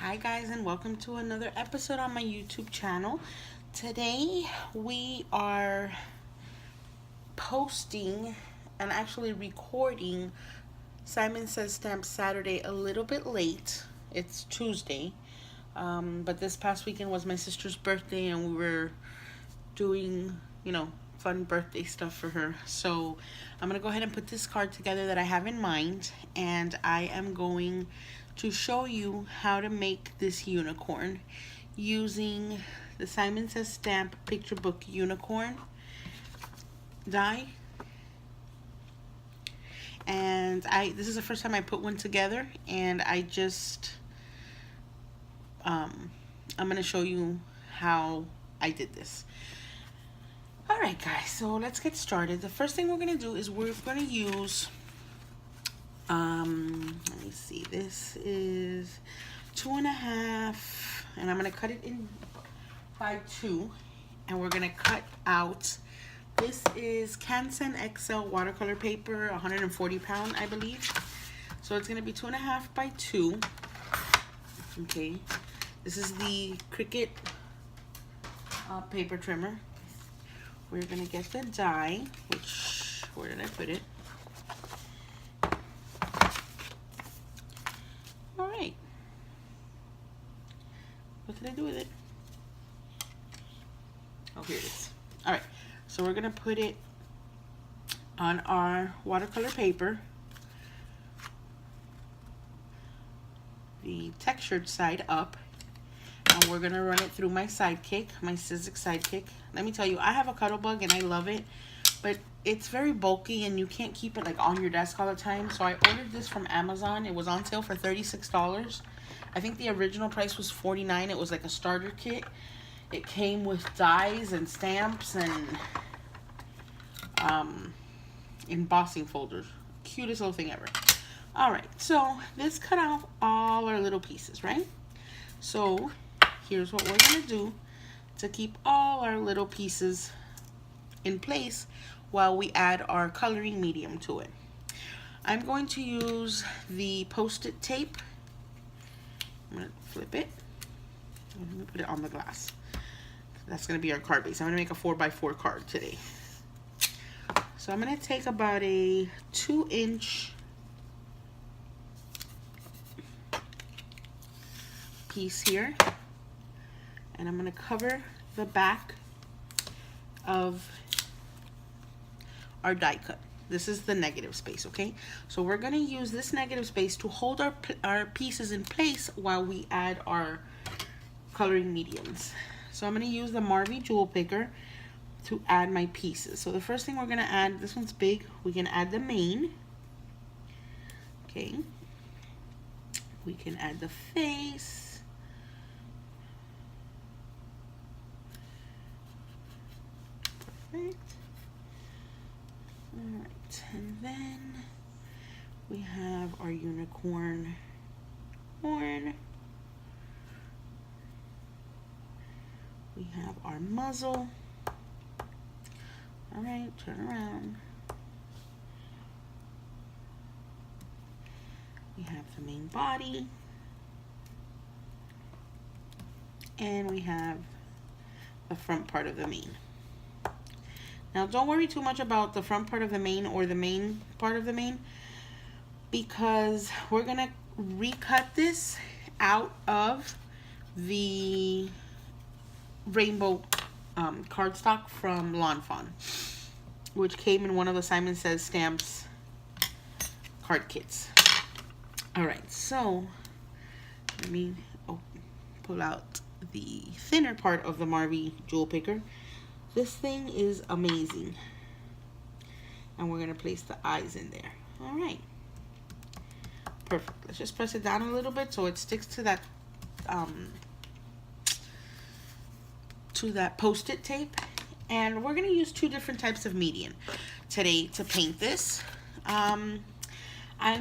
Hi guys, and welcome to another episode on my YouTube channel. Today we are posting and actually recording Simon Says Stamp Saturday a little bit late. It's Tuesday, but this past weekend was my sister's birthday and we were doing, fun birthday stuff for her. So I'm going to go ahead and put this card together that I have in mind, and I am going to show you how to make this unicorn using the Simon Says Stamp Picture Book Unicorn die. And this is the first time I put one together, and I'm going to show you how I did this. Alright guys, so let's get started. The first thing we're going to do is we're going to use, let me see, this is 2.5, and I'm going to cut it in by 2, and we're going to cut out, this is Canson XL watercolor paper, 140 pound, I believe. So it's going to be 2.5 by 2. Okay, this is the Cricut paper trimmer. We're gonna get the die, where did I put it? All right. What did I do with it? Oh, here it is. All right. So we're gonna put it on our watercolor paper, the textured side up, and we're gonna run it through my Sidekick, my Sizzix Sidekick. Let me tell you, I have a Cuttlebug and I love it, but it's very bulky and you can't keep it like on your desk all the time. So I ordered this from Amazon. It was on sale for $36. I think the original price was $49. It was like a starter kit. It came with dies and stamps and embossing folders. Cutest little thing ever. All right, so this cut out all our little pieces, right? So here's what we're gonna do to keep all our little pieces in place while we add our coloring medium to it. I'm going to use the Post-it tape. I'm gonna flip it. Let me put it on the glass. That's gonna be our card base. I'm gonna make a 4x4 card today. So I'm gonna take about a 2-inch piece here, and I'm going to cover the back of our die cut. This is the negative space, okay? So we're going to use this negative space to hold our pieces in place while we add our coloring mediums. So I'm going to use the Marvy Jewel Picker to add my pieces. So the first thing we're going to add, this one's big, we can add the mane. Okay. We can add the face. Perfect. All right, and then we have our unicorn horn. We have our muzzle. All right, turn around. We have the main body. And we have the front part of the mane. Now, don't worry too much about the front part of the mane or the main part of the mane, because we're going to recut this out of the rainbow cardstock from Lawn Fawn, which came in one of the Simon Says Stamps card kits. All right, so let me pull out the thinner part of the Marvy Jewel Picker. This thing is amazing. And we're going to place the eyes in there. All right. Perfect. Let's just press it down a little bit so it sticks to that Post-it tape. And we're going to use 2 different types of medium today to paint this. I'm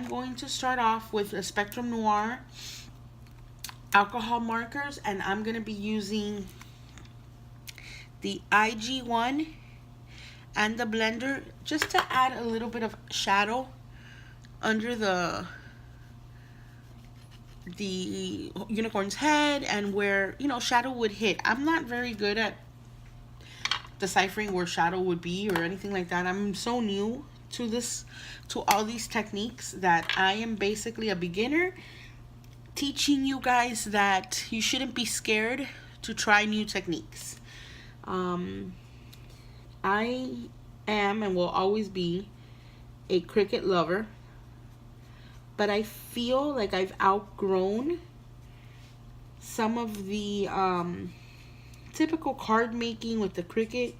going to start off with a Spectrum Noir alcohol markers, and I'm going to be using the IG1 and the blender just to add a little bit of shadow under the the unicorn's head and where, you know, shadow would hit. I'm not very good at deciphering where shadow would be or anything like that. I'm so new to this, to all these techniques, that I am basically a beginner teaching you guys that you shouldn't be scared to try new techniques. I am and will always be a Cricut lover, but I feel like I've outgrown some of the typical card making with the Cricut.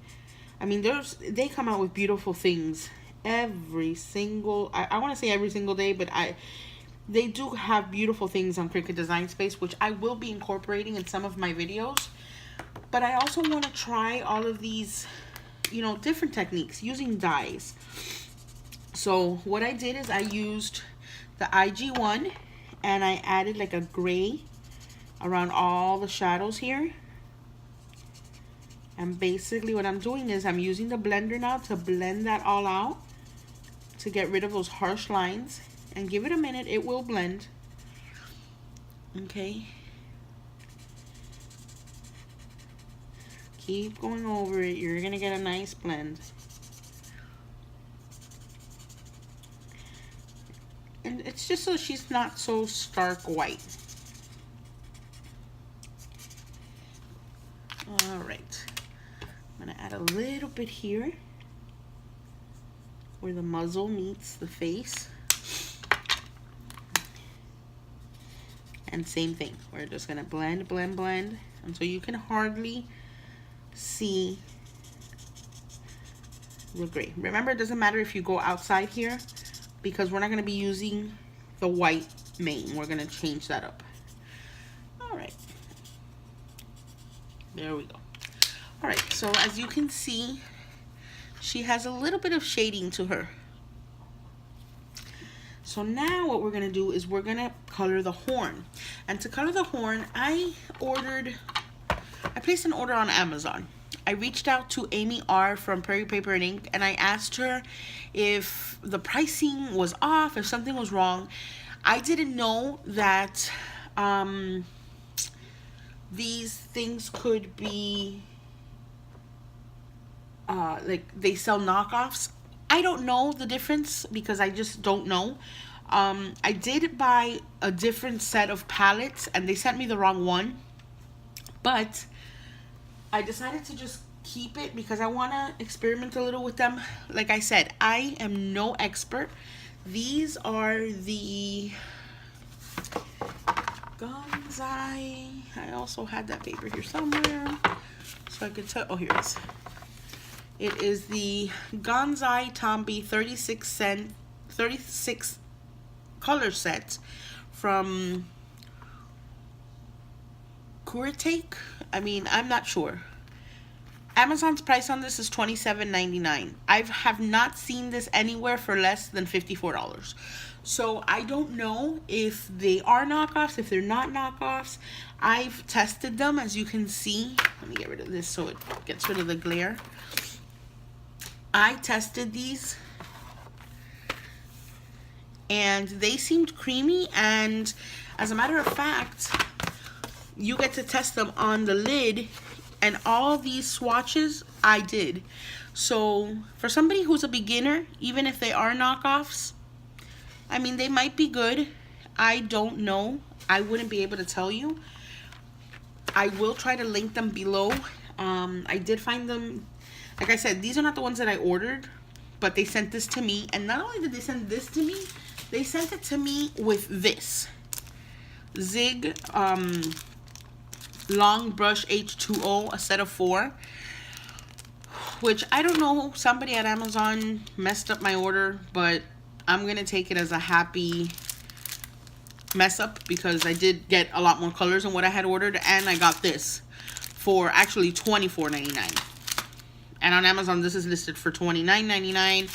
I mean, they come out with beautiful things every single, I want to say every single day, but they do have beautiful things on Cricut Design Space, which I will be incorporating in some of my videos. But I also want to try all of these, you know, different techniques using dies. So what I did is I used the IG1 and I added like a gray around all the shadows here. And basically what I'm doing is I'm using the blender now to blend that all out, to get rid of those harsh lines. And give it a minute, it will blend. Okay. Keep going over it, you're gonna get a nice blend. And it's just so she's not so stark white. All right, I'm gonna add a little bit here where the muzzle meets the face. And same thing, we're just gonna blend, blend, blend until you can hardly see the gray. Remember, it doesn't matter if you go outside here, because we're not gonna be using the white mane. We're gonna change that up. All right, there we go. All right, so as you can see, she has a little bit of shading to her. So now what we're gonna do is we're gonna color the horn. And to color the horn, I placed an order on Amazon. I reached out to Amy R from Prairie Paper and Ink, and I asked her if the pricing was off, if something was wrong. I didn't know that these things could be like they sell knockoffs. I don't know the difference because I just don't know. I did buy a different set of palettes and they sent me the wrong one, but I decided to just keep it because I want to experiment a little with them. Like I said, I am no expert. These are the Gonzai. I also had that paper here somewhere so I could tell. Oh, here it is. It is the Gonzai Tombi 36 color set from Kuretake. I mean, I'm not sure. Amazon's price on this is $27.99. I have not seen this anywhere for less than $54. So I don't know if they are knockoffs, if they're not knockoffs. I've tested them, as you can see. Let me get rid of this so it gets rid of the glare. I tested these and they seemed creamy, and as a matter of fact, you get to test them on the lid, and all these swatches I did. So for somebody who's a beginner, even if they are knockoffs, I mean, they might be good. I don't know. I wouldn't be able to tell you. I will try to link them below. I did find them. Like I said, these are not the ones that I ordered, but they sent this to me. And not only did they send this to me, they sent it to me with this Zig Long Brush H2O, a set of 4. Which I don't know, somebody at Amazon messed up my order, but I'm going to take it as a happy mess up because I did get a lot more colors than what I had ordered. And I got this for actually $24.99. And on Amazon, this is listed for $29.99.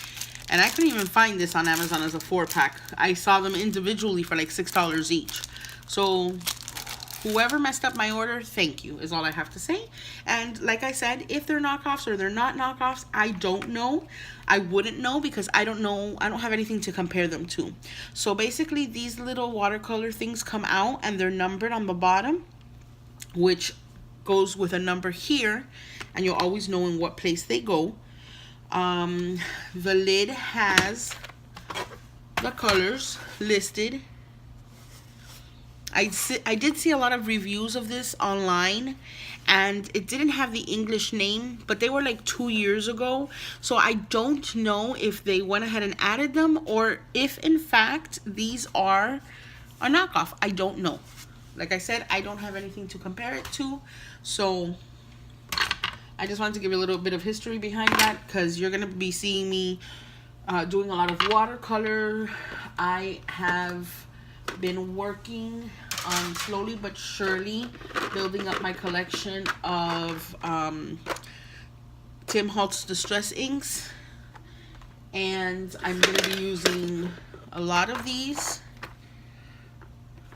And I couldn't even find this on Amazon as a 4-pack. I saw them individually for like $6 each. So whoever messed up my order, thank you, is all I have to say. And like I said, if they're knockoffs or they're not knockoffs, I don't know. I wouldn't know because I don't know. I don't have anything to compare them to. So basically, these little watercolor things come out and they're numbered on the bottom, which goes with a number here, and you'll always know in what place they go. The lid has the colors listed. I did see a lot of reviews of this online, and it didn't have the English name, but they were like 2 years ago. So I don't know if they went ahead and added them or if in fact these are a knockoff. I don't know. Like I said, I don't have anything to compare it to. So I just wanted to give you a little bit of history behind that, because you're going to be seeing me doing a lot of watercolor. I have been working on slowly but surely building up my collection of Tim Holtz Distress inks, and I'm going to be using a lot of these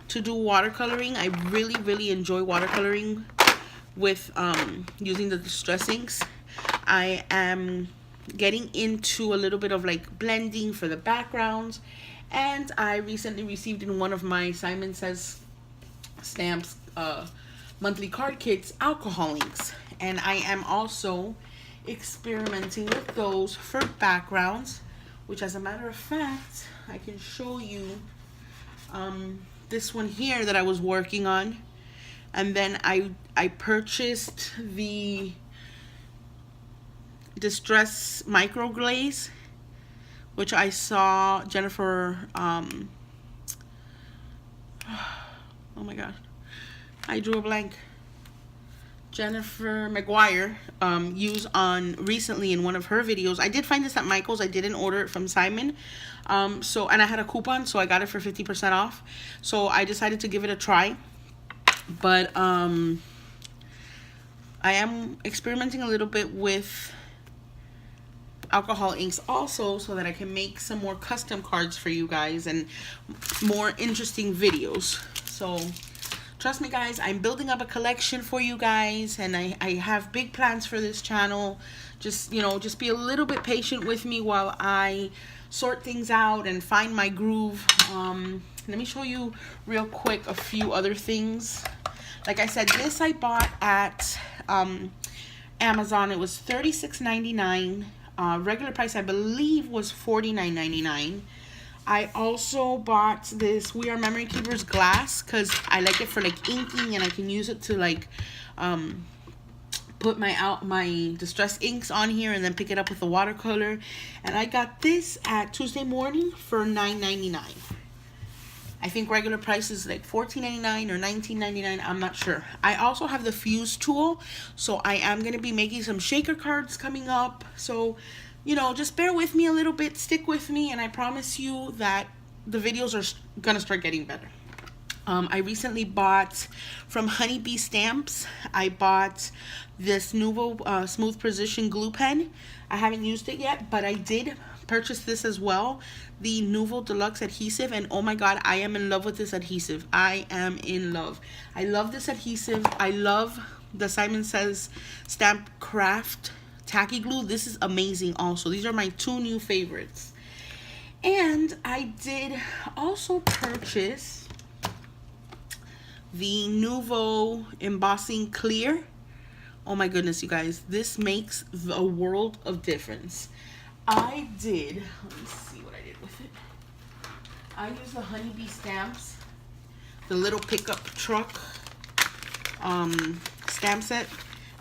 to do watercoloring. I really enjoy watercoloring with using the Distress inks. I am getting into a little bit of like blending for the backgrounds, and I recently received in one of my Simon Says Stamps monthly card kits alcohol inks, and I am also experimenting with those for backgrounds, which as a matter of fact I can show you this one here that I was working on. And then I purchased the Distress Micro Glaze, which I saw Jennifer, oh my god, I drew a blank. Jennifer McGuire use on recently in one of her videos. I did find this at Michael's. I didn't order it from Simon. And I had a coupon, so I got it for 50% off. So I decided to give it a try. But I am experimenting a little bit with alcohol inks also, so that I can make some more custom cards for you guys and more interesting videos. So trust me guys, I'm building up a collection for you guys, and I have big plans for this channel. Just, you know, just be a little bit patient with me while I sort things out and find my groove. Let me show you real quick a few other things. Like I said, this I bought at Amazon. It was $36.99. Regular price I believe was $49.99. I also bought this We Are Memory Keepers glass because I like it for like inking, and I can use it to like put my Distress inks on here and then pick it up with the watercolor. And I got this at Tuesday Morning for $9.99. I think regular price is like $14.99 or $19.99. I'm not sure. I also have the Fuse tool, so I am going to be making some shaker cards coming up. So, you know, just bear with me a little bit, stick with me, and I promise you that the videos are going to start getting better. I recently bought from Honeybee Stamps. I bought this Nuvo Smooth Precision glue pen. I haven't used it yet, but I did purchase this as well, the Nuvo Deluxe adhesive, and oh my god, I am in love with this adhesive. I am in love. I love this adhesive. I love the Simon Says Stamp Craft tacky glue. This is amazing also. These are my two new favorites. And I did also purchase the Nuvo Embossing Clear. Oh my goodness, you guys, this makes a world of difference. Let me see what I did with it. I used the Honeybee Stamps, the little pickup truck stamp set,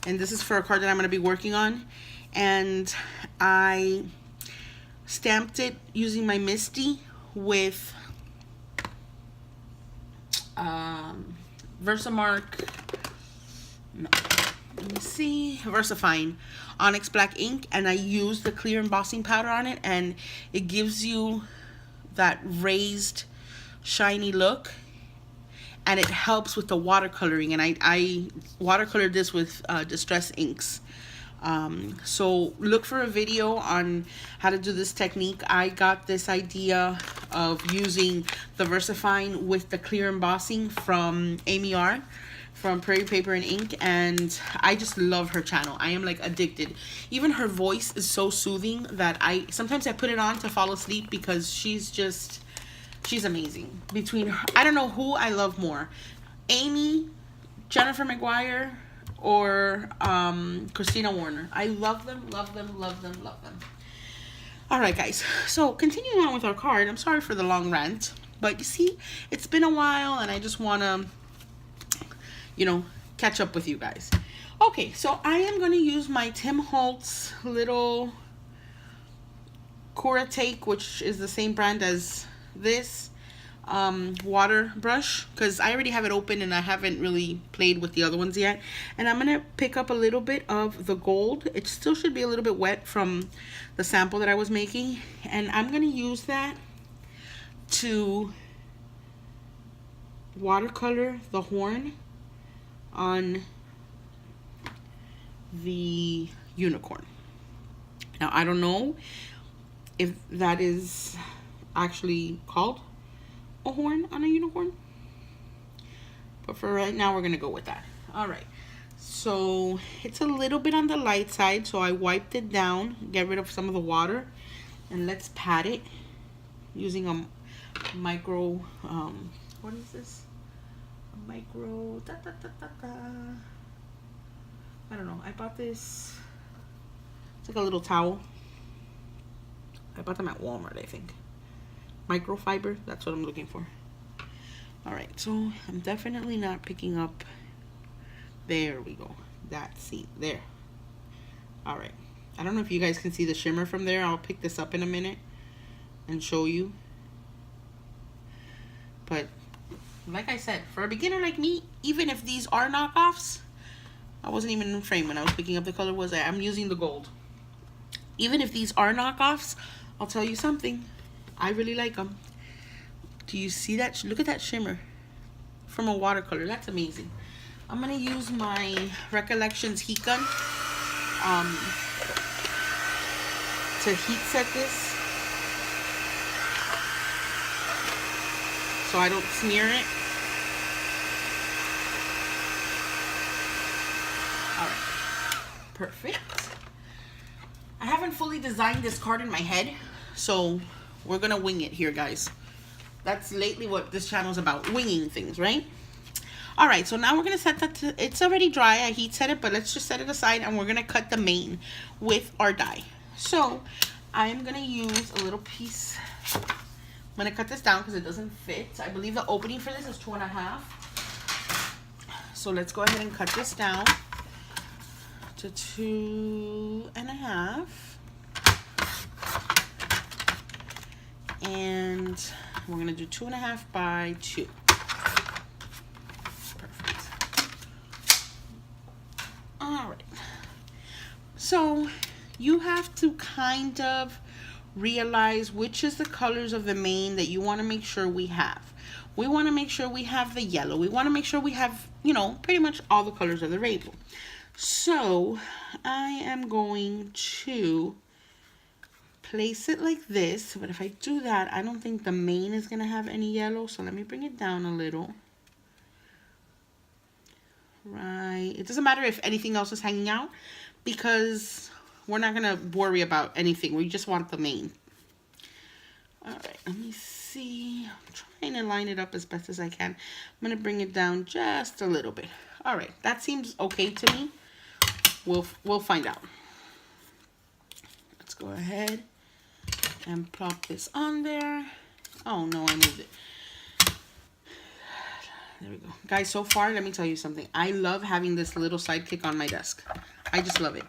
and this is for a card that I'm going to be working on. And I stamped it using my Misty with Versamark, no, let me see, VersaFine Onyx Black ink, and I used the clear embossing powder on it, and it gives you that raised shiny look, and it helps with the watercoloring. And I watercolored this with Distress inks. So look for a video on how to do this technique. I got this idea of using the VersaFine with the clear embossing from Amy R. from Prairie Paper and Ink, and I just love her channel. I am like addicted. Even her voice is so soothing that sometimes I put it on to fall asleep because she's amazing. Between her, I don't know who I love more, Amy, Jennifer McGuire, or Christina Warner. I love them, love them, love them, love them. All right, guys. So continuing on with our card. I'm sorry for the long rant, but you see, it's been a while, and I just want to, you know, catch up with you guys. Okay, so I am going to use my Tim Holtz little Cura Take, which is the same brand as this water brush, because I already have it open and I haven't really played with the other ones yet. And I'm going to pick up a little bit of the gold. It still should be a little bit wet from the sample that I was making. And I'm going to use that to watercolor the horn on the unicorn. Now, I don't know if that is actually called a horn on a unicorn, but for right now, we're going to go with that. All right. So it's a little bit on the light side, so I wiped it down, get rid of some of the water, and let's pat it using a micro, what is this? Micro I don't know. I bought this. It's like a little towel. I bought them at Walmart, I think. Microfiber. That's what I'm looking for. All right. So I'm definitely not picking up. There we go. See there. All right. I don't know if you guys can see the shimmer from there. I'll pick this up in a minute and show you. But like I said, for a beginner like me, even if these are knockoffs, I wasn't even in frame when I was picking up the color. I'm using the gold. Even if these are knockoffs, I'll tell you something. I really like them. Do you see that? Look at that shimmer from a watercolor. That's amazing. I'm going to use my Recollections heat gun to heat set this so I don't smear it. All right, perfect. I haven't fully designed this card in my head, so we're gonna wing it here, guys. That's lately what this channel is about, winging things, right? All right, so now we're gonna set that to, it's already dry, I heat set it, but let's just set it aside and we're gonna cut the mane with our die. So I'm gonna use a little piece. I'm gonna cut this down because it doesn't fit. I believe the opening for this is 2.5. So let's go ahead and cut this down to 2.5. And we're gonna do 2.5 by 2. Perfect. All right. So you have to kind of realize which is the colors of the mane that you want to make sure we have. We want to make sure we have the yellow. We want to make sure we have, you know, pretty much all the colors of the rainbow. So I am going to place it like this. But if I do that, I don't think the mane is going to have any yellow. So let me bring it down a little. Right. It doesn't matter if anything else is hanging out because we're not going to worry about anything. We just want the mane. All right. Let me see. I'm trying to line it up as best as I can. I'm going to bring it down just a little bit. All right. That seems okay to me. We'll find out. Let's go ahead and plop this on there. Oh, no, I moved it. There we go. Guys, so far, let me tell you something. I love having this little sidekick on my desk. I just love it.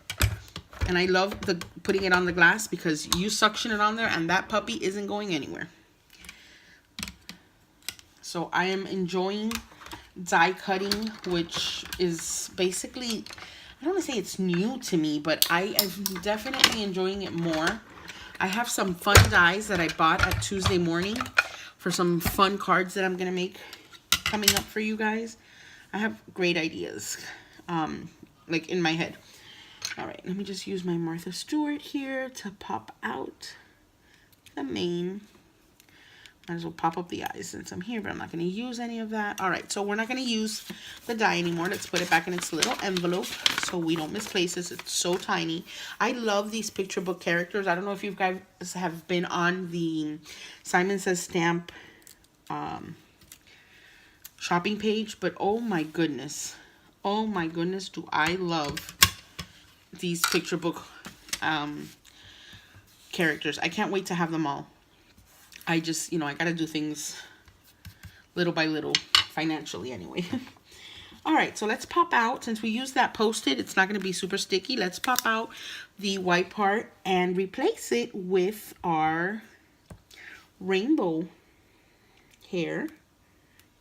And I love putting it on the glass because you suction it on there and that puppy isn't going anywhere. So I am enjoying die cutting, which is basically, I don't want to say it's new to me, but I am definitely enjoying it more. I have some fun dies that I bought at Tuesday morning for some fun cards that I'm going to make coming up for you guys. I have great ideas, like in my head. All right, let me just use my Martha Stewart here to pop out the mane. Might as well pop up the eyes since I'm here, but I'm not going to use any of that. All right, so we're not going to use the die anymore. Let's put it back in its little envelope so we don't misplace this. It's so tiny. I love these picture book characters. I don't know if you guys have been on the Simon Says Stamp shopping page, but oh my goodness. Oh my goodness, do I love these picture book characters. I can't wait to have them all. I just, you know, I got to do things little by little, financially anyway. All right, so let's pop out. Since we used that Post-it, it's not going to be super sticky. Let's pop out the white part and replace it with our rainbow hair,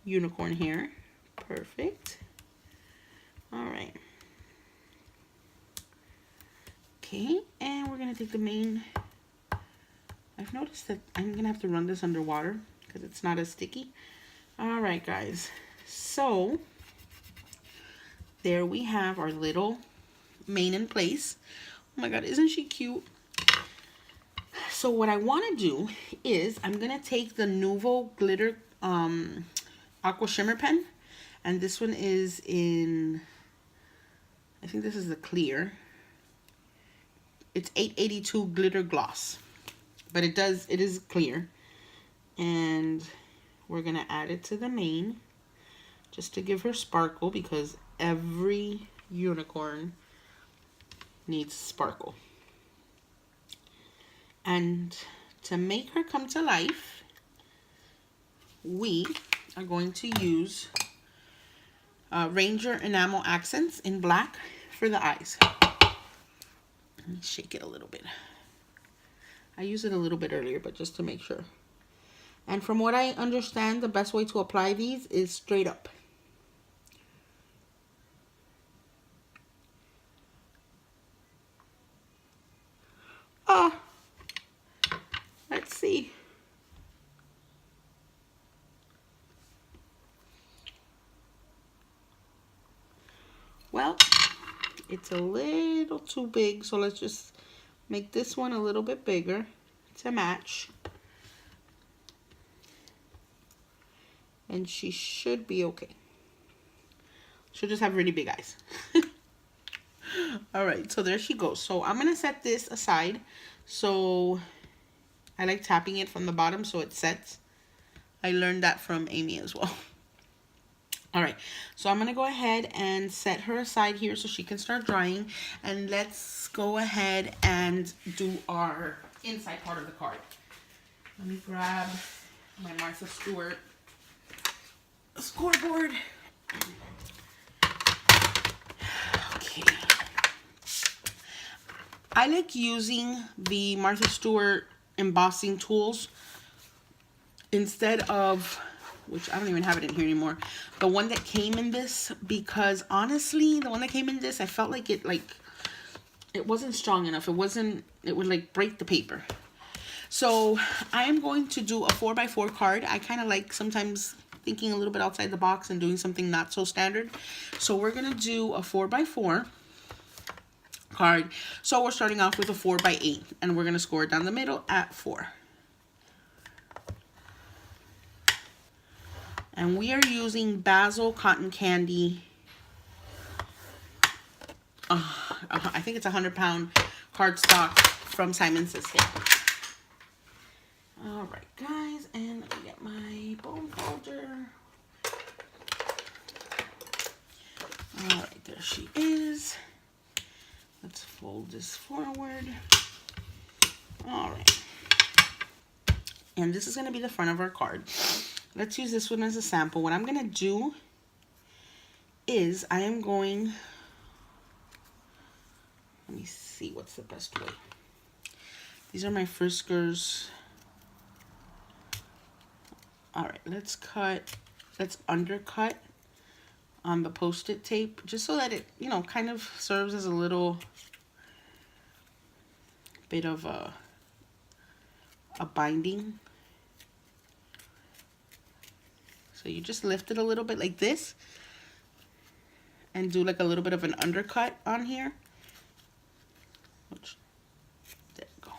unicorn hair. Perfect. All right. Okay, and we're going to take the main. I've noticed that I'm going to have to run this underwater because it's not as sticky. All right, guys. So, there we have our little mane in place. Oh my God, isn't she cute? So, what I want to do is I'm going to take the Nuvo Glitter Aqua Shimmer Pen. And this one is in, I think this is the clear. It's 882 Glitter Gloss. But it is clear. And we're going to add it to the mane just to give her sparkle, because every unicorn needs sparkle. And to make her come to life, we are going to use Ranger Enamel Accents in black for the eyes. Let me shake it a little bit. I used it a little bit earlier, but just to make sure. And from what I understand, the best way to apply these is straight up. Let's see. Well, it's a little too big, so let's just make this one a little bit bigger to match. And she should be okay. She'll just have really big eyes. All right, so there she goes. So I'm going to set this aside. So I like tapping it from the bottom so it sets. I learned that from Amy as well. All right, so I'm going to go ahead and set her aside here so she can start drying. And let's go ahead and do our inside part of the card. Let me grab my Martha Stewart scoreboard. Okay. I like using the Martha Stewart embossing tools instead of, which I don't even have it in here anymore, the one that came in this, because honestly, the one that came in this, I felt like it wasn't strong enough. It would like break the paper. So I am going to do a 4x4 card. I kind of like sometimes thinking a little bit outside the box and doing something not so standard. So we're going to do a 4x4 card. So we're starting off with a 4x8 and we're going to score it down the middle at 4. And we are using Basil Cotton Candy. I think it's 100-pound cardstock from Simon Says Stamp. All right, guys, and let me get my bone folder. All right, there she is. Let's fold this forward. All right. And this is going to be the front of our card. Let's use this one as a sample. What I'm going to do is I am going, let me see what's the best way. These are my Friskers. All right, let's undercut on the Post-it tape just so that it, you know, kind of serves as a little bit of a binding. So you just lift it a little bit like this and do like a little bit of an undercut on here. There you go.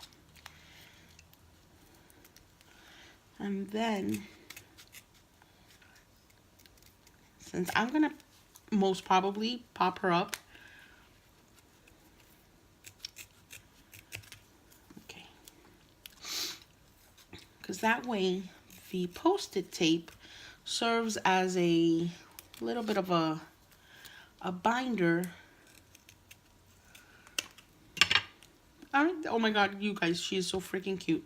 And then, since I'm gonna most probably pop her up, okay, because that way the Post-it tape serves as a little bit of a binder. Oh my god, you guys, she is so freaking cute.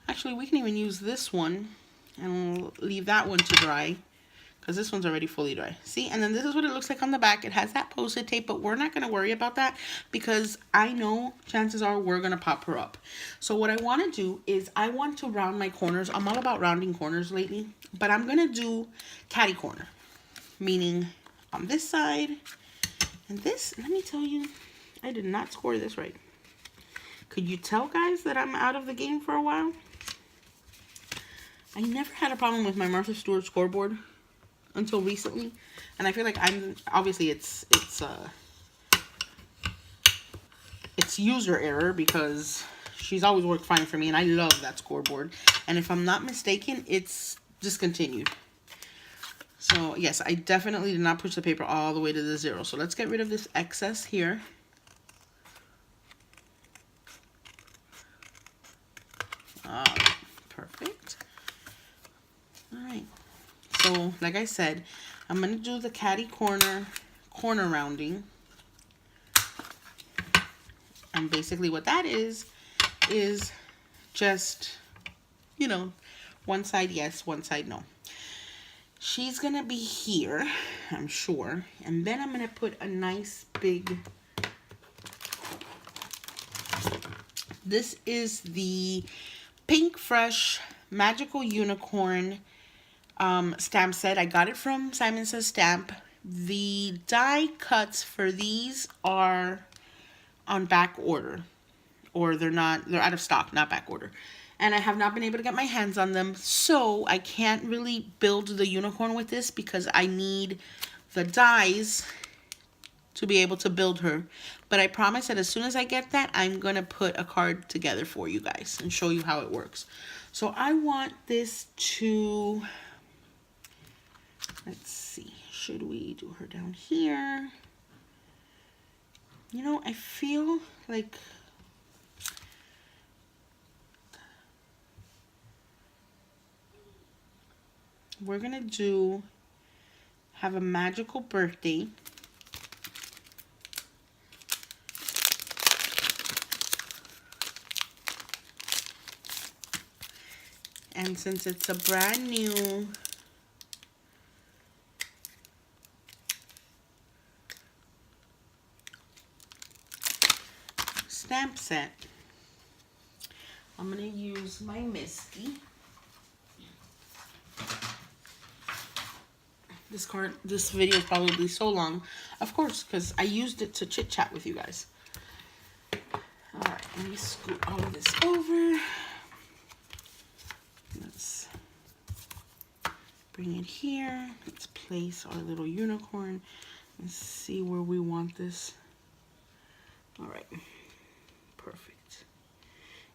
Actually, we can even use this one and we'll leave that one to dry because this one's already fully dry. See, and then this is what it looks like on the back. It has that Post-it tape, but we're not going to worry about that because I know chances are we're going to pop her up. So what I want to do is I want to round my corners. I'm all about rounding corners lately, but I'm going to do catty corner, meaning on this side and this. Let me tell you, I did not score this right. Could you tell, guys, that I'm out of the game for a while? I never had a problem with my Martha Stewart scoreboard until recently, and I feel like I'm obviously it's user error because she's always worked fine for me, and I love that scoreboard. And if I'm not mistaken, it's discontinued. So yes, I definitely did not push the paper all the way to the 0. So let's get rid of this excess here. Perfect. All right. So, like I said, I'm going to do the catty corner rounding. And basically what that is just, you know, one side yes, one side no. She's going to be here, I'm sure. And then I'm going to put a nice big... This is the Pink Fresh Magical Unicorn stamp set. I got it from Simon Says Stamp. The die cuts for these are on back order, or they're out of stock, not back order. And I have not been able to get my hands on them, so I can't really build the unicorn with this because I need the dies to be able to build her. But I promise that as soon as I get that, I'm going to put a card together for you guys and show you how it works. So I want this to, let's see, should we do her down here? You know, I feel like we're going to have a magical birthday. And since it's a brand new stamp set, I'm going to use my Misty. This video is probably so long, of course, because I used it to chit chat with you guys. All right, let me scoot all of this over. Let's bring it here. Let's place our little unicorn. Let's see where we want this. All right, perfect.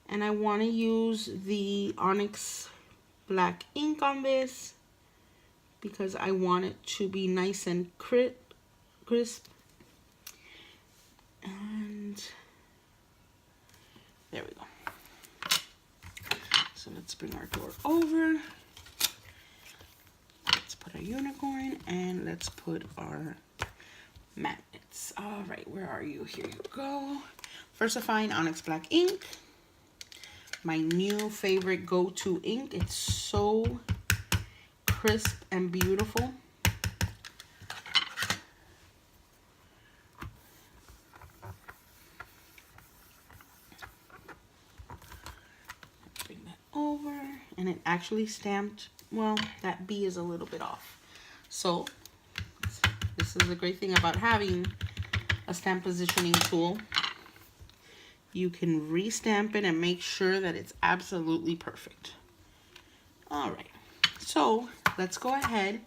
And I want to use the Onyx black ink on this because I want it to be nice and crisp. And there we go. So let's bring our door over. Let's put our unicorn and let's put our magnets. All right, where are you? Here you go. VersaFine Onyx Black ink. My new favorite go-to ink. It's so crisp and beautiful. Bring that over, and it actually stamped. Well, that B is a little bit off. So this is the great thing about having a stamp positioning tool. You can re-stamp it and make sure that it's absolutely perfect. All right, so let's go ahead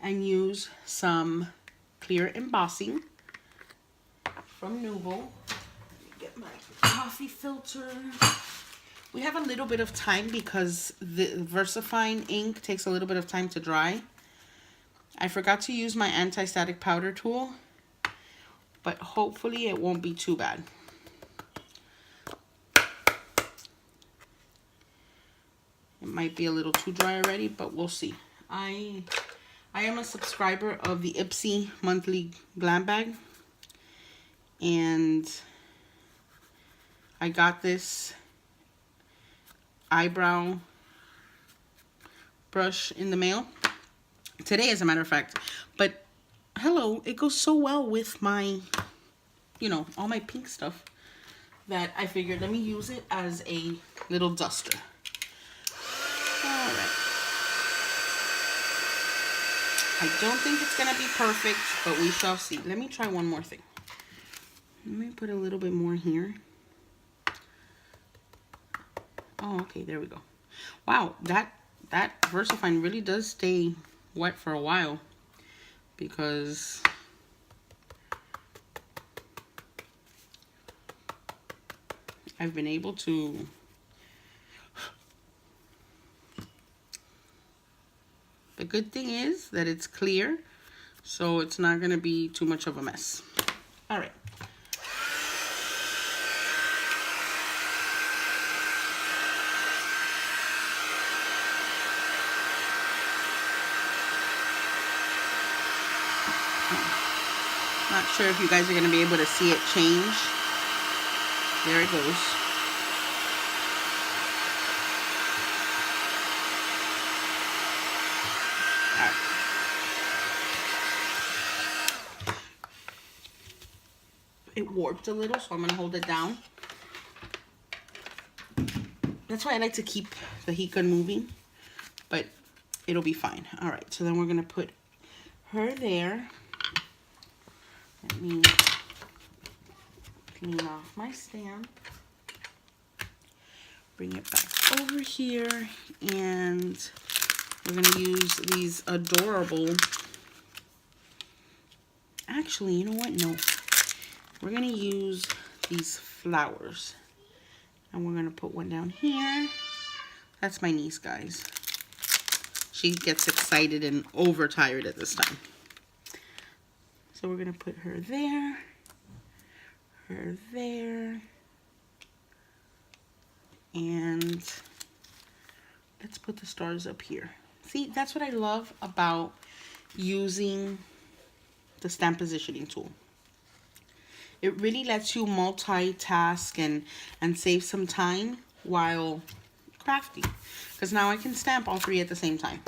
and use some clear embossing from Nuvo. Let me get my coffee filter. We have a little bit of time because the VersaFine ink takes a little bit of time to dry. I forgot to use my anti-static powder tool, but hopefully it won't be too bad. It might be a little too dry already, but we'll see. I am a subscriber of the Ipsy monthly glam bag, and I got this eyebrow brush in the mail today, as a matter of fact. But hello, it goes so well with my, you know, all my pink stuff, that I figured let me use it as a little duster. All right. I don't think it's gonna be perfect, but we shall see. Let me try one more thing. Let me put a little bit more here. Oh, okay, there we go. Wow, that VersaFine really does stay wet for a while, because I've been able to the good thing is that it's clear, so it's not gonna be too much of a mess. All right. Not sure if you guys are going to be able to see it change. There it goes. All right. It warped a little, so I'm going to hold it down. That's why I like to keep the heat gun moving, but it'll be fine. All right, so then we're going to put her there. Let me clean off my stamp. Bring it back over here, and we're going to use these adorable... Actually, you know what? No. We're going to use these flowers. And we're going to put one down here. That's my niece, guys. She gets excited and overtired at this time. So we're going to put her there, and let's put the stars up here. See, that's what I love about using the stamp positioning tool. It really lets you multitask and save some time while crafting, because now I can stamp all three at the same time.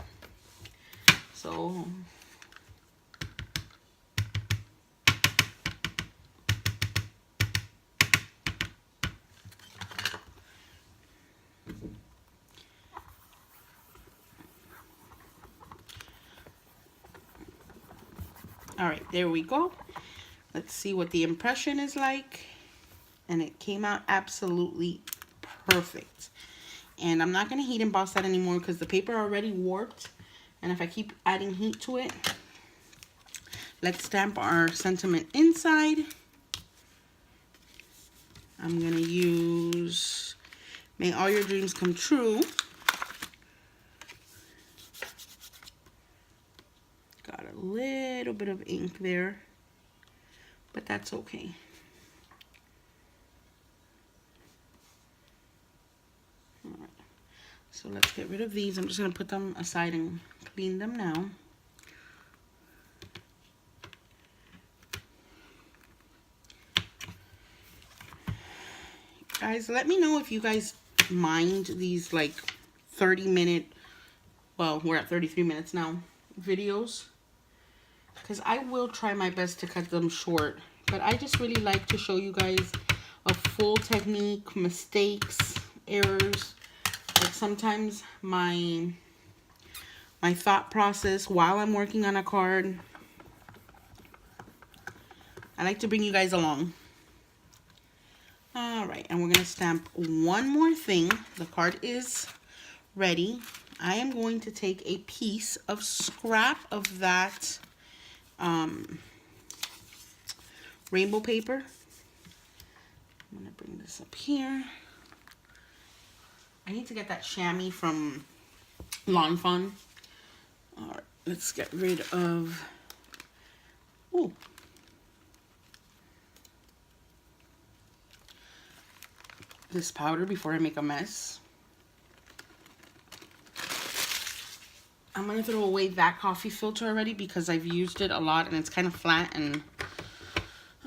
So... all right, there we go. Let's see what the impression is like. And it came out absolutely perfect. And I'm not going to heat emboss that anymore because the paper already warped. And if I keep adding heat to it, let's stamp our sentiment inside. I'm going to use May All Your Dreams Come True. Got a little bit of ink there, but that's okay. All right. So let's get rid of these. I'm just going to put them aside and clean them now. Guys, let me know if you guys mind these like 30-minute, well, we're at 33 minutes now, videos. Because I will try my best to cut them short. But I just really like to show you guys a full technique, mistakes, errors. Like sometimes my thought process while I'm working on a card. I like to bring you guys along. Alright, and we're going to stamp one more thing. The card is ready. I am going to take a piece of scrap of that rainbow paper. I'm going to bring this up here. I need to get that chamois from Lawn Fun. All right, let's get rid of, ooh, this powder before I make a mess. I'm gonna throw away that coffee filter already because I've used it a lot and it's kind of flat and,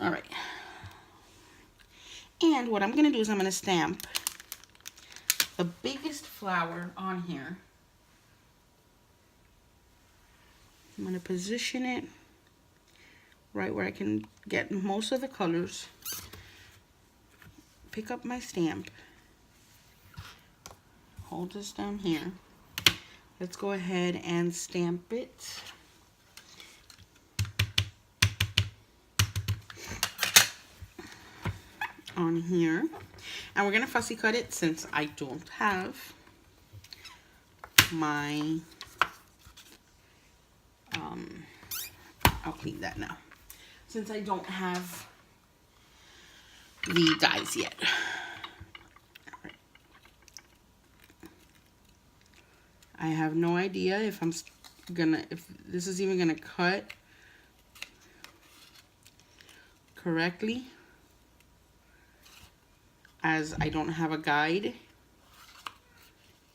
all right. And what I'm gonna do is I'm gonna stamp the biggest flower on here. I'm gonna position it right where I can get most of the colors. Pick up my stamp. Hold this down here. Let's go ahead and stamp it. On here. And we're gonna fussy cut it since I don't have my, I'll clean that now. Since I don't have the dies yet. I have no idea if if this is even gonna cut correctly, as I don't have a guide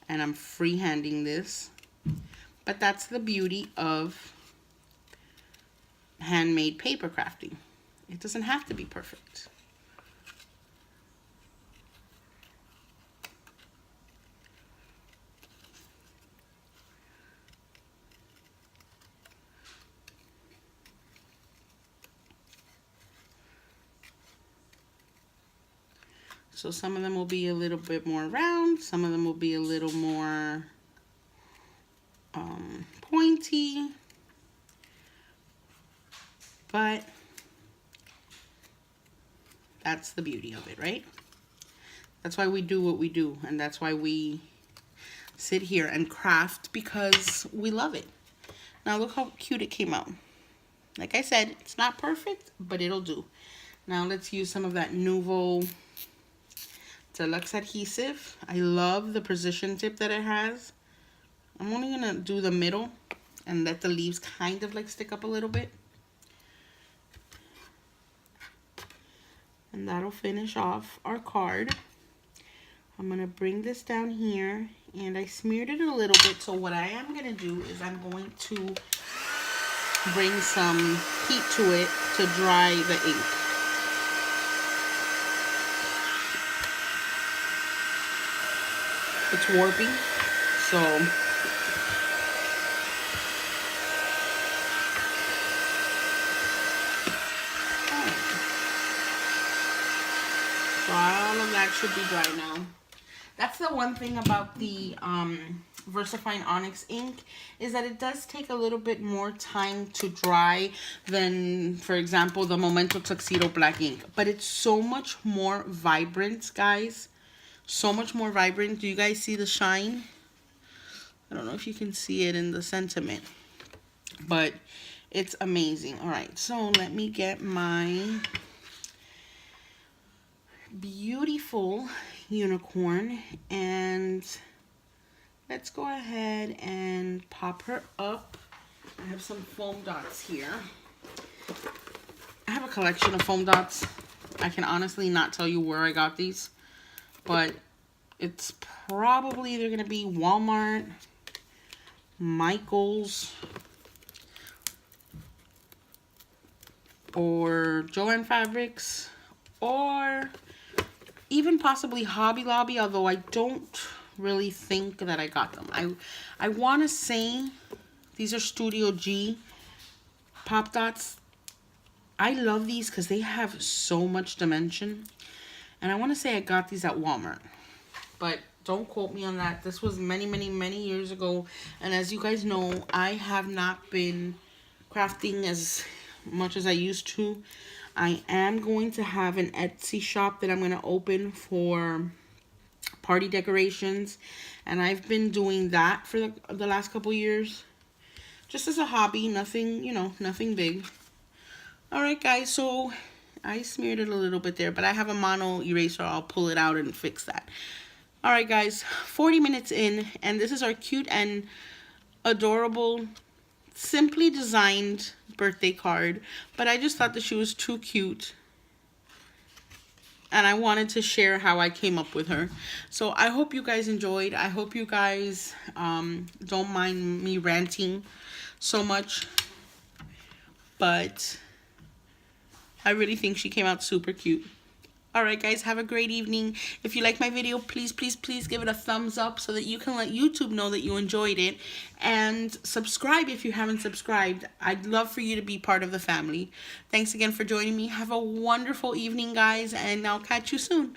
and I'm freehanding this. But that's the beauty of handmade paper crafting. It doesn't have to be perfect. So some of them will be a little bit more round, some of them will be a little more pointy, but that's the beauty of it, right? That's why we do what we do, and that's why we sit here and craft, because we love it. Now look how cute it came out. Like I said, it's not perfect, but it'll do. Now let's use some of that Nuvo Deluxe adhesive. I love the precision tip that it has. I'm only gonna do the middle and let the leaves kind of like stick up a little bit. And that'll finish off our card. I'm gonna bring this down here, and I smeared it a little bit. So what I am gonna do is I'm going to bring some heat to it to dry the ink. It's warping, so all of that should be dry now. That's the one thing about the VersaFine Onyx ink, is that it does take a little bit more time to dry than, for example, the Momento Tuxedo black ink. But it's so much more vibrant, guys. So much more vibrant. Do you guys see the shine? I don't know if you can see it in the sentiment, but it's amazing. All right, so let me get my beautiful unicorn, and let's go ahead and pop her up. I have some foam dots here. I have a collection of foam dots. I can honestly not tell you where I got these, but it's probably either gonna be Walmart, Michael's, or Joann Fabrics, or even possibly Hobby Lobby, although I don't really think that I got them. I want to say these are Studio G pop dots. I love these because they have so much dimension, and I want to say I got these at Walmart, but don't quote me on that. This was many, many, many years ago, and as you guys know, I have not been crafting as much as I used to. I am going to have an Etsy shop that I'm going to open for party decorations, and I've been doing that for the last couple years, just as a hobby. Nothing, you know, nothing big. All right, guys, so I smeared it a little bit there, but I have a mono eraser. I'll pull it out and fix that. All right, guys, 40 minutes in, and this is our cute and adorable, simply designed birthday card. But I just thought that she was too cute, and I wanted to share how I came up with her. So I hope you guys enjoyed. I hope you guys don't mind me ranting so much, but I really think she came out super cute. Alright guys, have a great evening. If you like my video, please, please, please give it a thumbs up so that you can let YouTube know that you enjoyed it. And subscribe if you haven't subscribed. I'd love for you to be part of the family. Thanks again for joining me. Have a wonderful evening, guys, and I'll catch you soon.